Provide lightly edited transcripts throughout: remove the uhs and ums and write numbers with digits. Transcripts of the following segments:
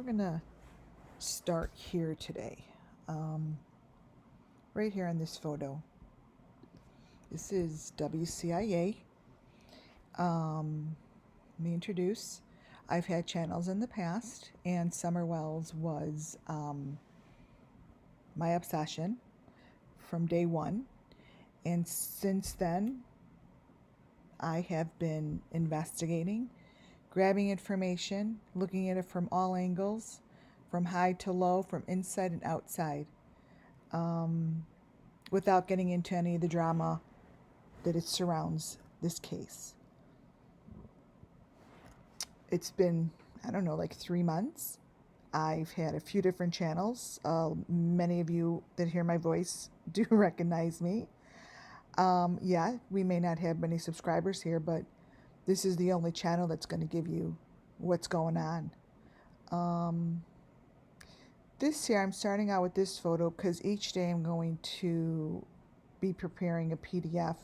we're gonna start here today. Right here in this photo. This is WCIA. Let me introduce. I've had channels in the past, and Summer Wells was my obsession from day one. And since then, I have been investigating, grabbing information, looking at it from all angles, from high to low, from inside and outside, without getting into any of the drama that it surrounds this case. It's been, I don't know, like 3 months. I've had a few different channels. Many of you that hear my voice do recognize me. Yeah, we may not have many subscribers here, but this is the only channel that's going to give you what's going on. This year I'm starting out with this photo because each day I'm going to be preparing a PDF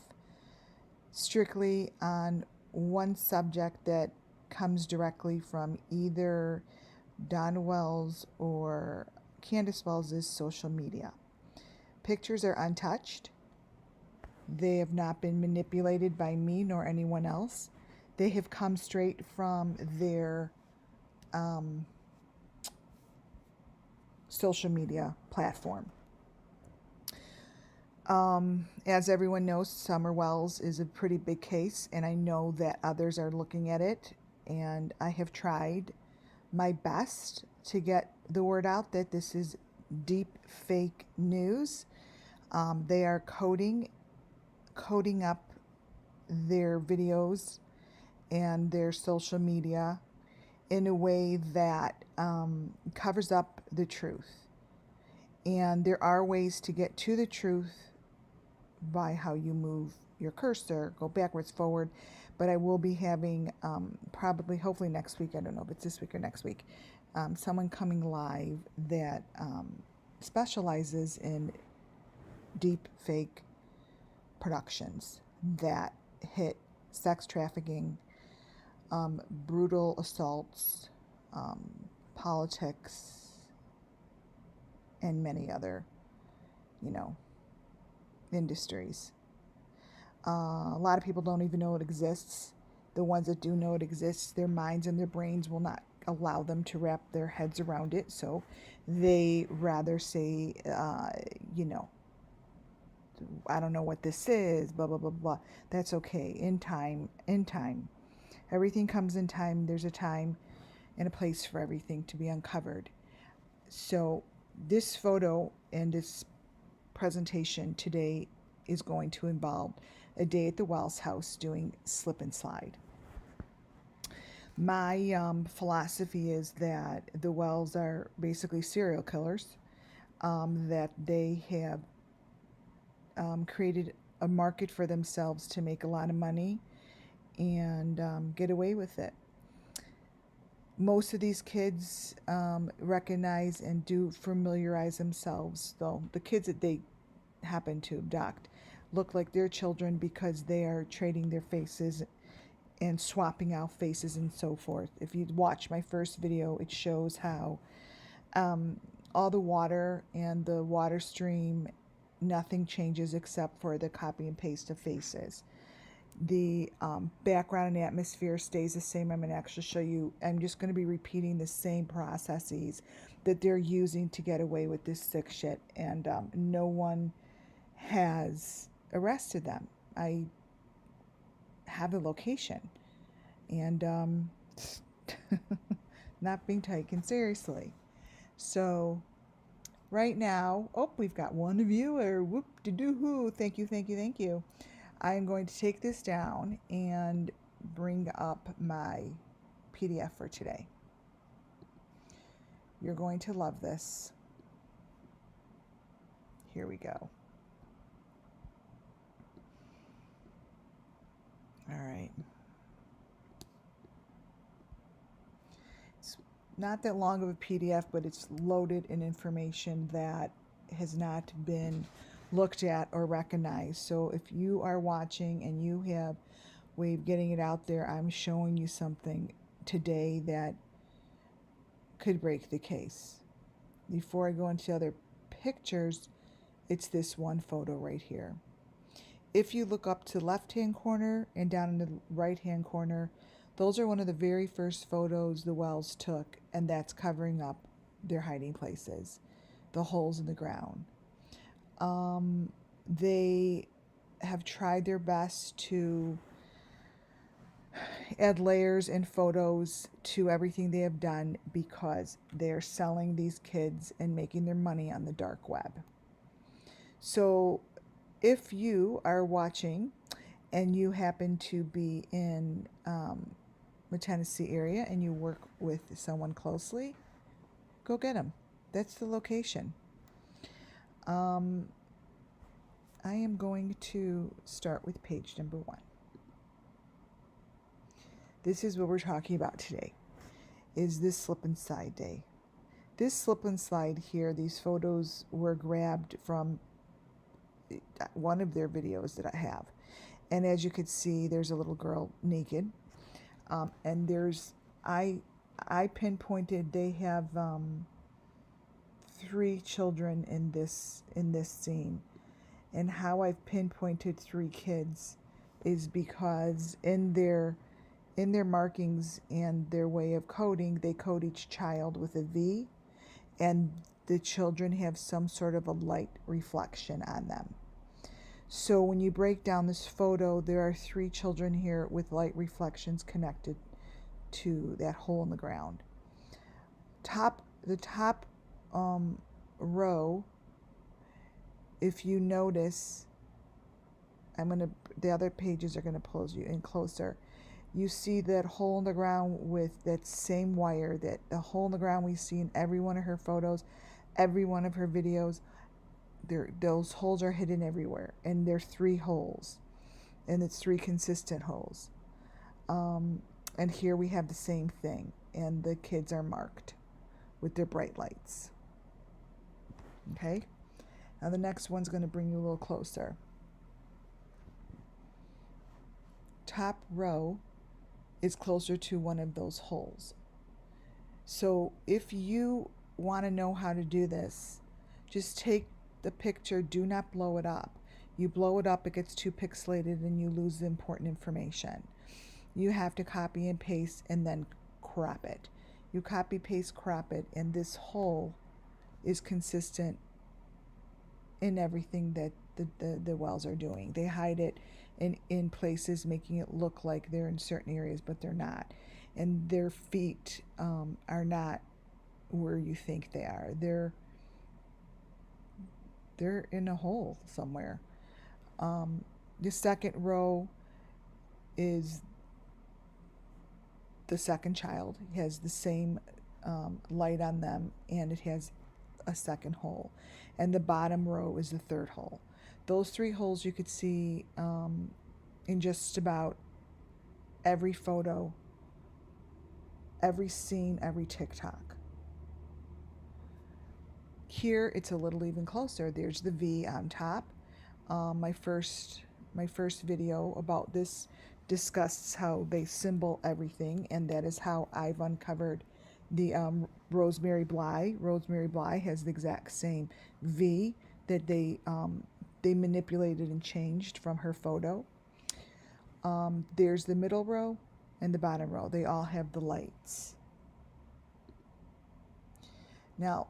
strictly on one subject that comes directly from either Don Wells or Candace Wells' social media. Pictures are untouched. They have not been manipulated by me nor anyone else. They have come straight from their social media platform. As everyone knows, Summer Wells is a pretty big case, and I know that others are looking at it, and I have tried my best to get the word out that this is deep fake news. They are coding up their videos and their social media in a way that covers up the truth. And there are ways to get to the truth by how you move your cursor, go backwards, forward. But I will be having probably, hopefully next week, I don't know if it's this week or next week, someone coming live that specializes in deep fake productions that hit sex trafficking, brutal assaults, politics, and many other, industries. A lot of people don't even know it exists. The ones that do know it exists, their minds and their brains will not allow them to wrap their heads around it. So they rather say, I don't know what this is, blah, blah, blah, blah. That's okay. In time. Everything comes in time. There's a time and a place for everything to be uncovered. So this photo and this presentation today is going to involve a day at the Wells house doing slip and slide. My philosophy is that the Wells are basically serial killers, that they have created a market for themselves to make a lot of money and get away with it. Most of these kids recognize and do familiarize themselves, though the kids that they happen to abduct look like their children because they are trading their faces and swapping out faces and so forth. If you watch my first video, it shows how all the water and the water stream, nothing changes except for the copy and paste of faces. The background and atmosphere stays the same. I'm going to actually show you. I'm just going to be repeating the same processes that they're using to get away with this sick shit, and no one has arrested them. I have the location, and not being taken seriously. So right now, we've got one viewer. Whoop-de-doo-hoo. Thank you. I'm going to take this down and bring up my PDF for today. You're going to love this. Here we go. All right. It's not that long of a PDF, but it's loaded in information that has not been looked at or recognized. So if you are watching and you have way of getting it out there, I'm showing you something today that could break the case. Before I go into other pictures, it's this one photo right here. If you look up to the left-hand corner and down in the right-hand corner, those are one of the very first photos the Wells took, and that's covering up their hiding places, the holes in the ground. They have tried their best to add layers and photos to everything they have done because they're selling these kids and making their money on the dark web. So if you are watching and you happen to be in the Tennessee area and you work with someone closely, go get them. That's the location. I am going to start with page number 1. This is what we're talking about today, is this slip and slide day. This slip and slide here, these photos were grabbed from one of their videos that I have. And as you can see, there's a little girl naked. And there's, I pinpointed, they have 3 children in this scene. And how I've pinpointed 3 kids is because in their markings and their way of coding, they code each child with a V, and the children have some sort of a light reflection on them. So when you break down this photo, there are 3 children here with light reflections connected to that hole in the ground. The top row, if you notice, the other pages are gonna pull you in closer. You see that hole in the ground with that same wire, that the hole in the ground we see in every one of her photos, every one of her videos. Those holes are hidden everywhere, and they're 3 holes, and it's 3 consistent holes. And here we have the same thing, and the kids are marked with their bright lights. Okay, now the next one's going to bring you a little closer. Top row is closer to one of those holes. So if you want to know how to do this, just take the picture, do not blow it up. You blow it up, it gets too pixelated and you lose the important information. You have to copy and paste and then crop it. You copy, paste, crop it, and this hole is consistent in everything that the Wells are doing. They hide it in places, making it look like they're in certain areas, but they're not. And their feet are not where you think they are. They're in a hole somewhere. The second row is the second child. It has the same light on them, and it has a second hole. And the bottom row is the third hole. Those 3 holes you could see in just about every photo, every scene, every TikTok. Here it's a little even closer. There's the V on top. My first video about this discusses how they symbol everything, and that is how I've uncovered the Rosemary Bly. Rosemary Bly has the exact same V that they manipulated and changed from her photo. There's the middle row and the bottom row. They all have the lights. Now,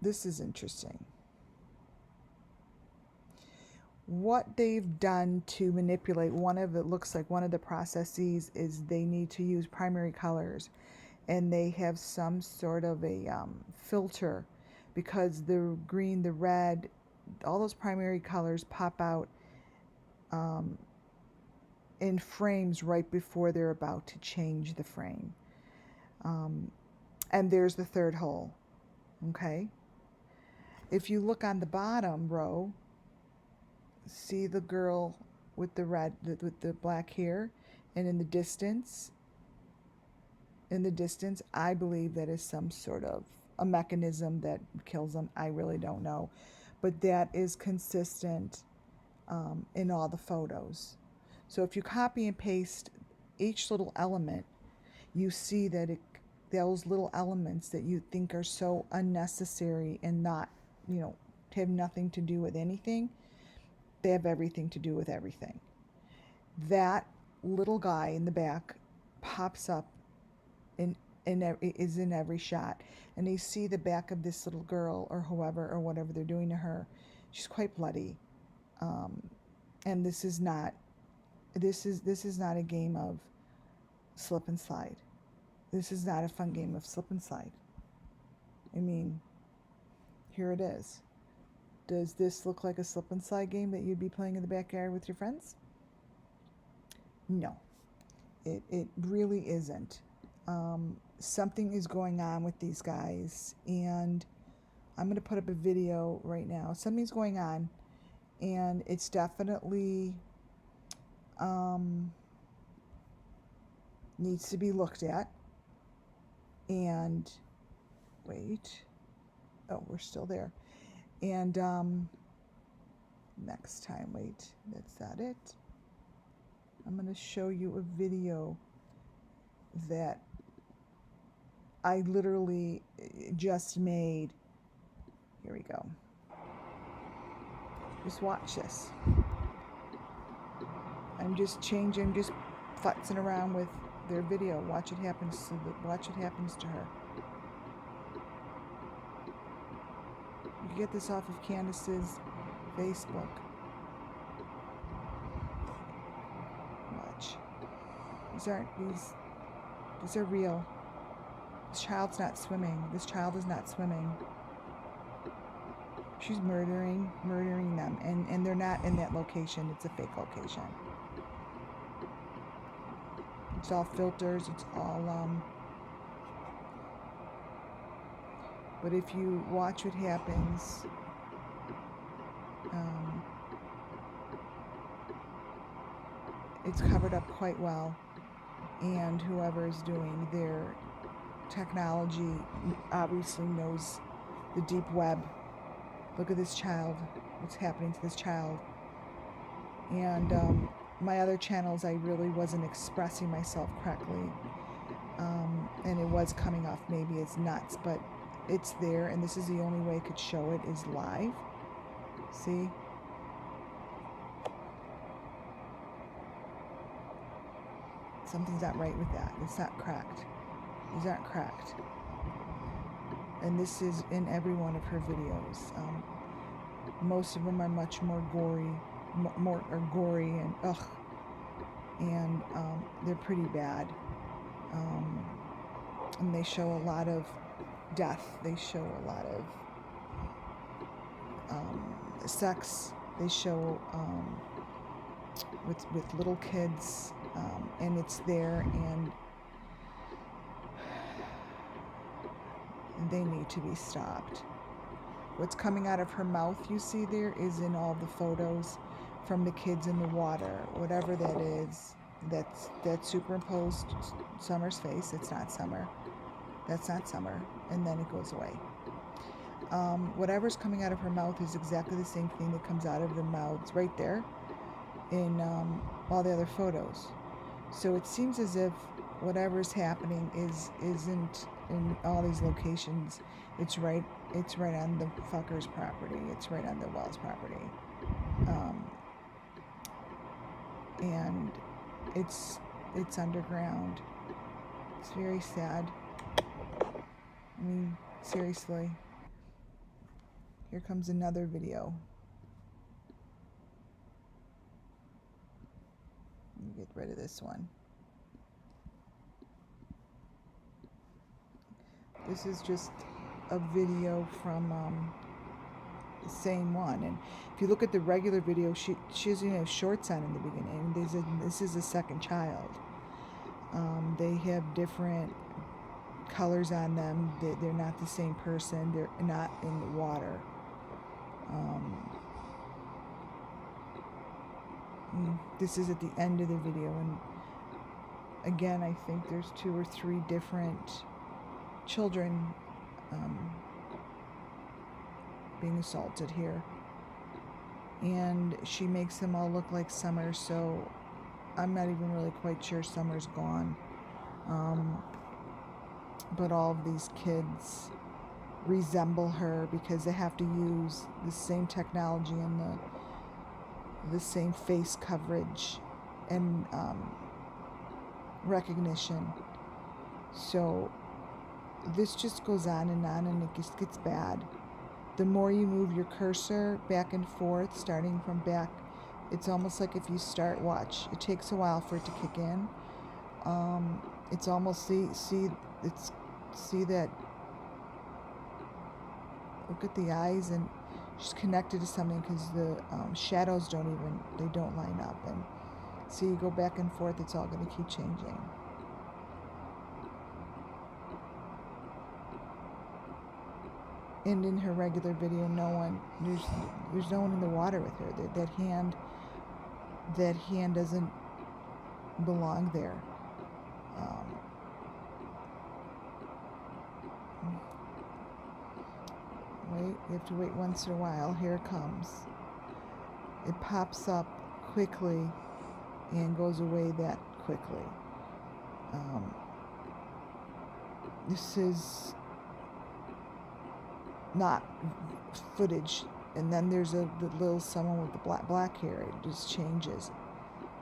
this is interesting. What they've done to manipulate, looks like one of the processes is they need to use primary colors, and they have some sort of a filter, because the green, the red, all those primary colors pop out in frames right before they're about to change the frame. And there's the third hole. Okay, if you look on the bottom row, see the girl with the red, with the black hair, and in the distance, I believe that is some sort of a mechanism that kills them. I really don't know, but that is consistent in all the photos. So if you copy and paste each little element, you see that those little elements that you think are so unnecessary and not, you know, have nothing to do with anything, they have everything to do with everything. That little guy in the back pops up is in every shot, and you see the back of this little girl or whoever or whatever they're doing to her. She's quite bloody, and this is not a game of slip and slide. This is not a fun game of slip and slide. I mean, here it is. Does this look like a slip and slide game that you'd be playing in the backyard with your friends? No, it really isn't. Something is going on with these guys, and I'm going to put up a video right now. Something's going on, and it's definitely needs to be looked at. And wait, oh, we're still there. And next time, wait, that's not it. I'm going to show you a video that I literally just made. Here we go. Just watch this. I'm just futzing around with their video. Watch it happens to her. You can get this off of Candace's Facebook. Watch. These are real. This child's not swimming. This child is not swimming. She's murdering them, and they're not in that location. It's a fake location. It's all filters. It's all but if you watch what happens, it's covered up quite well, and whoever is doing their technology obviously knows the deep web. Look at this child, what's happening to this child. And my other channels, I really wasn't expressing myself correctly, and it was coming off maybe as nuts, but it's there, and this is the only way I could show it is live. See? Something's not right with that. It's not cracked. These aren't cracked. And this is in every one of her videos. Most of them are much more gory, and ugh, and they're pretty bad. And they show a lot of death. They show a lot of sex. They show with little kids, and it's there, and they need to be stopped. What's coming out of her mouth you see there is in all the photos from the kids in the water, whatever that is. That's superimposed Summer's face. It's not Summer. That's not Summer. And then it goes away. Whatever's coming out of her mouth is exactly the same thing that comes out of the mouths right there in all the other photos. So it seems as if whatever's happening isn't in all these locations. It's right on the fucker's property. It's right on the Wells property. And it's underground. It's very sad. I mean, seriously. Here comes another video. Let me get rid of this one. This is just a video from the same one, and if you look at the regular video, she doesn't even have shorts on in the beginning. This is a second child. They have different colors on them. They're not the same person. They're not in the water. This is at the end of the video, and again, I think there's 2 or 3 different children being assaulted here, and she makes them all look like Summer, so I'm not even really quite sure Summer's gone. but all of these kids resemble her because they have to use the same technology and the same face coverage and recognition. So this just goes on and it just gets bad. The more you move your cursor back and forth, starting from back, it's almost like if you start, watch, it takes a while for it to kick in. It's almost, see that, look at the eyes, and she's connected to something because the shadows don't line up. And see, you go back and forth, it's all going to keep changing. And in her regular video, there's no one in the water with her. That hand doesn't belong there. Wait, you have to wait once in a while. Here it comes. It pops up quickly and goes away that quickly. This is not footage. And then there's the little someone with the black hair. It just changes.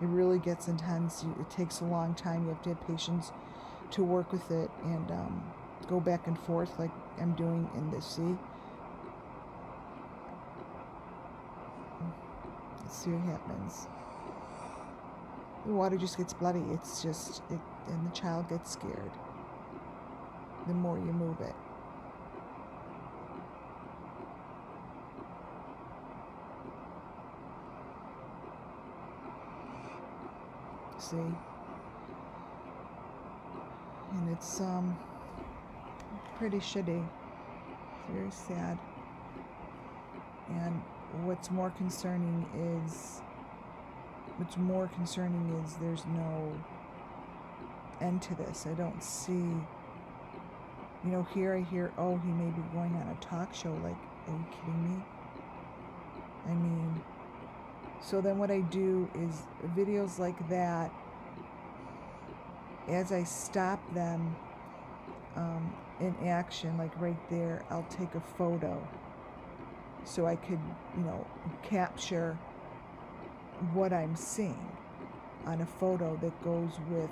It really gets intense. It takes a long time. You have to have patience to work with it and go back and forth like I'm doing in this. See? Let's see what happens. The water just gets bloody. It's just, and the child gets scared the more you move it. See? And it's pretty shitty. It's very sad. And what's more concerning is there's no end to this. I don't see, here I hear, oh, he may be going on a talk show. Like, are you kidding me? I mean, so then what I do is videos like that, as I stop them in action, like right there, I'll take a photo so I could, capture what I'm seeing on a photo that goes with,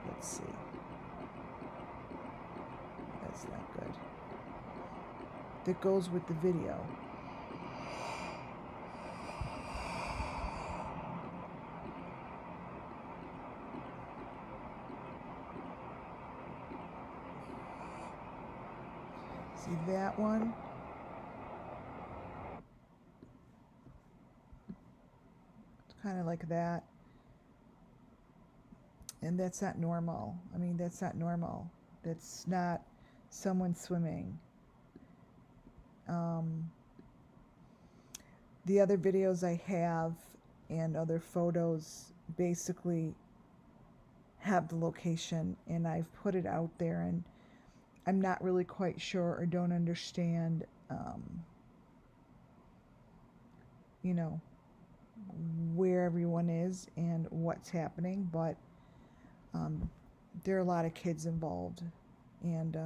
let's see, that's not good, that goes with the video. See that one? It's kind of like that. And that's not normal. I mean, that's not normal. That's not someone swimming. The other videos I have and other photos basically have the location, and I've put it out there, and I'm not really quite sure or don't understand, where everyone is and what's happening, but there are a lot of kids involved, and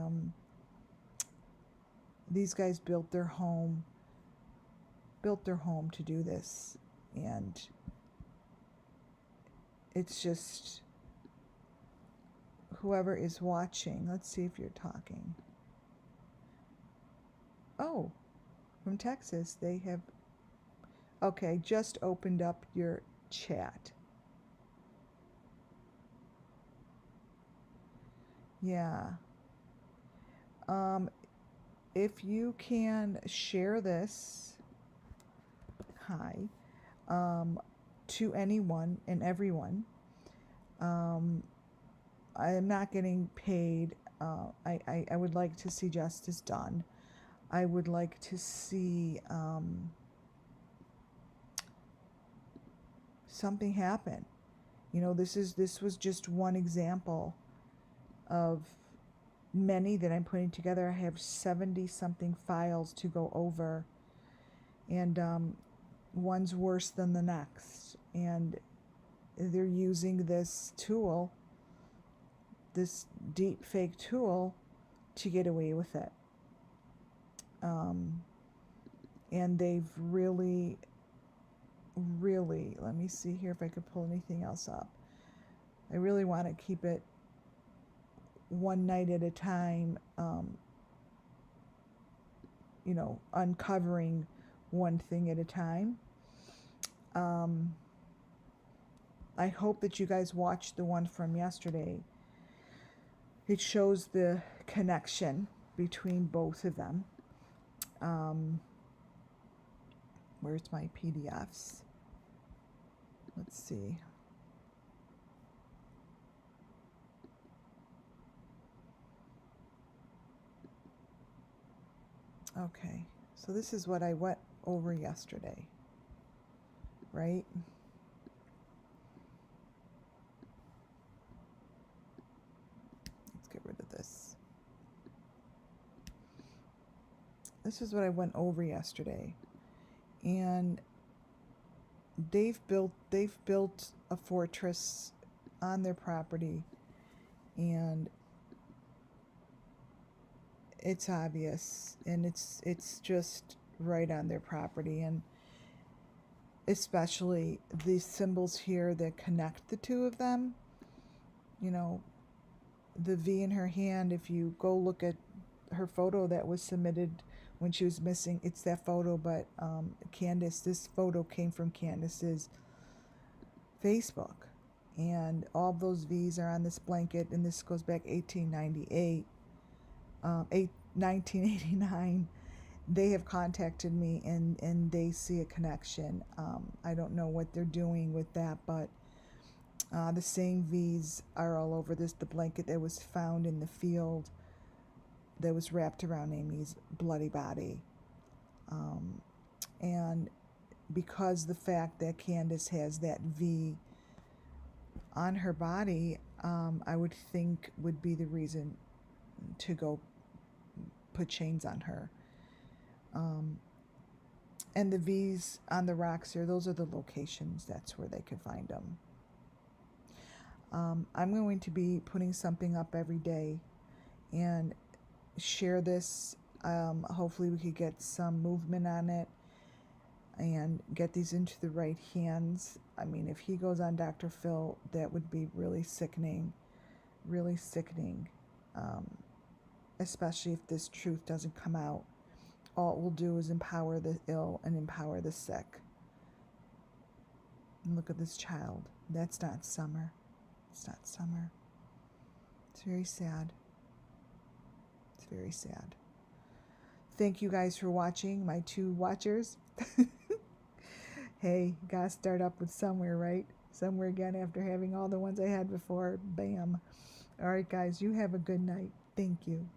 these guys built their home to do this, and it's just, whoever is watching, let's see if you're talking. Oh, from Texas, they have, okay, just opened up your chat. Yeah. If you can share this, hi, to anyone and everyone. I am not getting paid. I would like to see justice done. I would like to see something happen. This was just one example of many that I'm putting together. I have 70 something files to go over, and one's worse than the next, and they're using this tool deep fake tool to get away with it. And they've really, let me see here if I could pull anything else up. I really want to keep it one night at a time, you know, uncovering one thing at a time. I hope that you guys watched the one from yesterday. It shows the connection between both of them. Where's my PDFs? Let's see. Okay, so this is what I went over yesterday, right? Let's get rid of this. This is what I went over yesterday. And they've built a fortress on their property, and it's obvious, and it's just right on their property, and especially these symbols here that connect the two of them. You know, the V in her hand, if you go look at her photo that was submitted when she was missing, it's that photo, but Candace, this photo came from Candace's Facebook, and all those V's are on this blanket, and this goes back 1898, 1989. They have contacted me, and they see a connection. I don't know what they're doing with that, but the same V's are all over the blanket that was found in the field that was wrapped around Amy's bloody body. And because the fact that Candace has that V on her body, I would think would be the reason to go put chains on her. And the V's on the rocks here, those are the locations. That's where they could find them. I'm going to be putting something up every day and share this. Hopefully we could get some movement on it and get these into the right hands. I mean, if he goes on Dr. Phil, that would be really sickening, especially if this truth doesn't come out. All it will do is empower the ill and empower the sick. And look at this child. That's not Summer. It's not Summer. It's very sad. It's very sad. Thank you guys for watching, my 2 watchers. Hey, gotta start up with somewhere, right? Somewhere again after having all the ones I had before. Bam. All right, guys, you have a good night. Thank you.